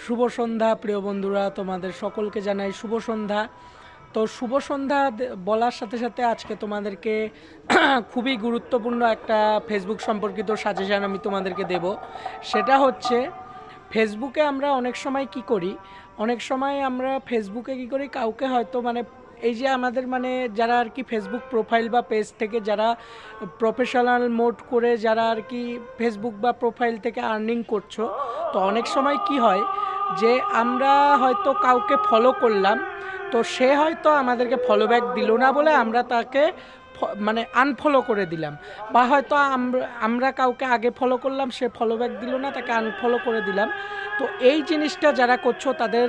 শুভ সন্ধ্যা প্রিয় বন্ধুরা, তোমাদের সকলকে জানাই শুভ সন্ধ্যা। তো শুভ সন্ধ্যা বলার সাথে সাথে আজকে তোমাদেরকে খুবই গুরুত্বপূর্ণ একটা ফেসবুক সম্পর্কিত সাজেশান আমি তোমাদেরকে দেব। সেটা হচ্ছে ফেসবুকে আমরা অনেক সময় কি করি, অনেক সময় আমরা ফেসবুকে কি করি, কাউকে হয়তো এই যে আমাদের যারা আর কি ফেসবুক প্রোফাইল বা পেজ থেকে যারা প্রফেশনাল মোড করে যারা আর কি ফেসবুক বা প্রোফাইল থেকে আর্নিং করছো, তো অনেক সময় কি হয় যে আমরা হয়তো কাউকে ফলো করলাম, তো সে হয়তো আমাদেরকে ফলো ব্যাক দিল না বলে আমরা তাকে আনফলো করে দিলাম, বা হয়তো আমরা কাউকে আগে ফলো করলাম, সে ফলো ব্যাক দিল না, তাকে আনফলো করে দিলাম। তো এই জিনিসটা যারা করছো তাদের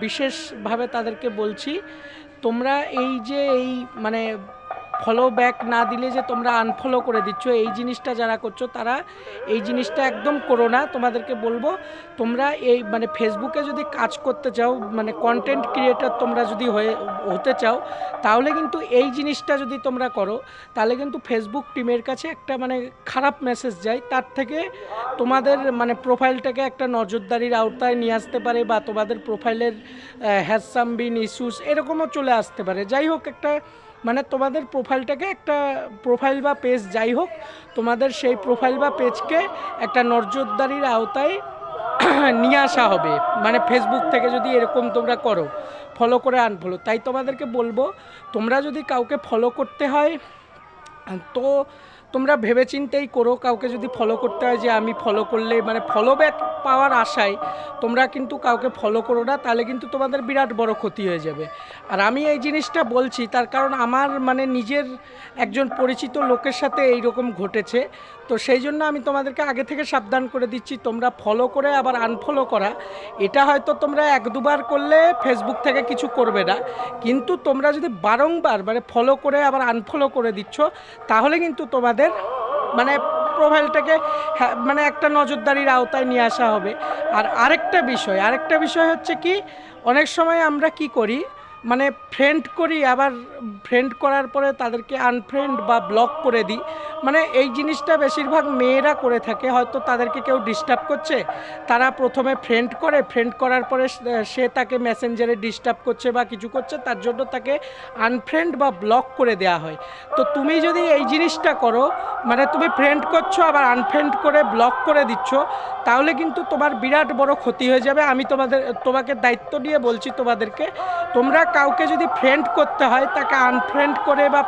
বিশেষভাবে তাদেরকে বলছি, তোমরা এই যে ফলো ব্যাক না দিলে যে তোমরা আনফলো করে দিচ্ছ, এই জিনিসটা যারা করছো তারা এই জিনিসটা একদম করো না। তোমাদেরকে বলবো, তোমরা এই ফেসবুকে যদি কাজ করতে চাও, কন্টেন্ট ক্রিয়েটর তোমরা যদি হতে চাও, তাহলে কিন্তু এই জিনিসটা যদি তোমরা করো, তাহলে কিন্তু ফেসবুক টিমের কাছে একটা খারাপ মেসেজ যায়, তার থেকে তোমাদের প্রোফাইলটাকে একটা নজরদারির আওতায় নিয়ে আসতে পারে, বা তোমাদের প্রোফাইলের হ্যাসাম বিন ইস্যুস এরকমও চলে আসতে পারে। যাই হোক, একটা তোমাদের প্রোফাইলটাকে একটা প্রোফাইল বা পেজ যাই হোক, তোমাদের সেই প্রোফাইল বা পেজকে একটা নজরদারির আওতায় নিয়ে আসা হবে, ফেসবুক থেকে যদি এরকম তোমরা করো, ফলো করে আনফলো। তাই তোমাদেরকে বলবো, তোমরা যদি কাউকে ফলো করতে হয় তো তোমরা ভেবেচিন্তেই করো। কাউকে যদি ফলো করতে হয় যে আমি ফলো করলে ফলো ব্যাক পাওয়ার আশায় তোমরা কিন্তু কাউকে ফলো করো না, তাহলে কিন্তু তোমাদের বিরাট বড় ক্ষতি হয়ে যাবে। আর আমি এই জিনিসটা বলছি তার কারণ আমার নিজের একজন পরিচিত লোকের সাথে এই রকম ঘটেছে। তো সেই জন্য আমি তোমাদেরকে আগে থেকে সাবধান করে দিচ্ছি, তোমরা ফলো করে আবার আনফলো করা, এটা হয়তো তোমরা এক দুবার করলে ফেসবুক থেকে কিছু করবে না, কিন্তু তোমরা যদি বারংবার ফলো করে আবার আনফলো করে দিচ্ছ, তাহলে কিন্তু তোমাদের প্রোফাইলটাকে একটা নজরদারির আওতায় নিয়ে আসা হবে। আর আরেকটা বিষয় হচ্ছে কি, অনেক সময় আমরা কি করি, ফ্রেন্ড করি, আবার ফ্রেন্ড করার পরে তাদেরকে আনফ্রেন্ড বা ব্লক করে দিই। এই জিনিসটা বেশিরভাগ মেয়েরা করে থাকে। হয়তো তাদেরকে কেউ ডিস্টার্ব করছে, তারা প্রথমে ফ্রেন্ড করার পরে সে তাকে মেসেঞ্জারে ডিস্টার্ব করছে বা কিছু করছে, তার জন্য তাকে আনফ্রেন্ড বা ব্লক করে দেওয়া হয়। তো তুমি যদি এই জিনিসটা করো, তুমি ফ্রেন্ড করছো আবার আনফ্রেন্ড করে ব্লক করে দিচ্ছ, তাহলে কিন্তু তোমার বিরাট বড় ক্ষতি হয়ে যাবে। আমি তোমাকে দায়িত্ব দিয়ে বলছি তোমাদেরকে, তোমরা কাউকে যদি ফ্রেন্ড করতে হয়, তাকে আনফ্রেন্ড করে বা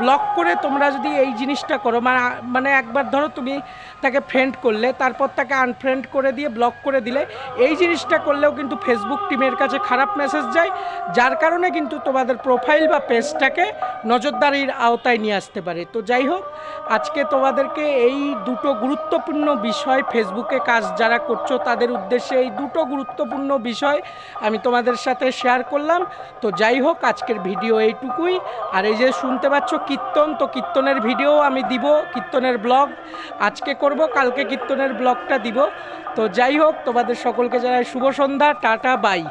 ব্লক করে তোমরা যদি এই জিনিসটা করো, একবার ধরো তুমি তাকে ফ্রেন্ড করলে, তারপর তাকে আনফ্রেন্ড করে দিয়ে ব্লক করে দিলে, এই জিনিসটা করলেও কিন্তু ফেসবুক টিমের কাছে খারাপ মেসেজ যায়, যার কারণে কিন্তু তোমাদের প্রোফাইল বা পেজটাকে নজরদারির আওতায় নিয়ে আসতে পারে। তো যাই হোক, আজকে তোমাদেরকে এই দুটো গুরুত্বপূর্ণ বিষয়, ফেসবুকে কাজ যারা করছো তাদের উদ্দেশ্যে এই দুটো গুরুত্বপূর্ণ বিষয় আমি তোমাদের সাথে শেয়ার করলাম। তো যাই হোক, আজকের ভিডিও এইটুকুই। আর এই যে শুনতে পাচ্ছ কীর্তন, তো কীর্তনের ভিডিও আমি দিব, কীর্তনের ব্লগ আজকে করব, কালকে কীর্তনের ব্লগটা দিব। তো যাই হোক, তোমাদের সকলকে জানাই শুভ সন্ধ্যা, টাটা, বাই।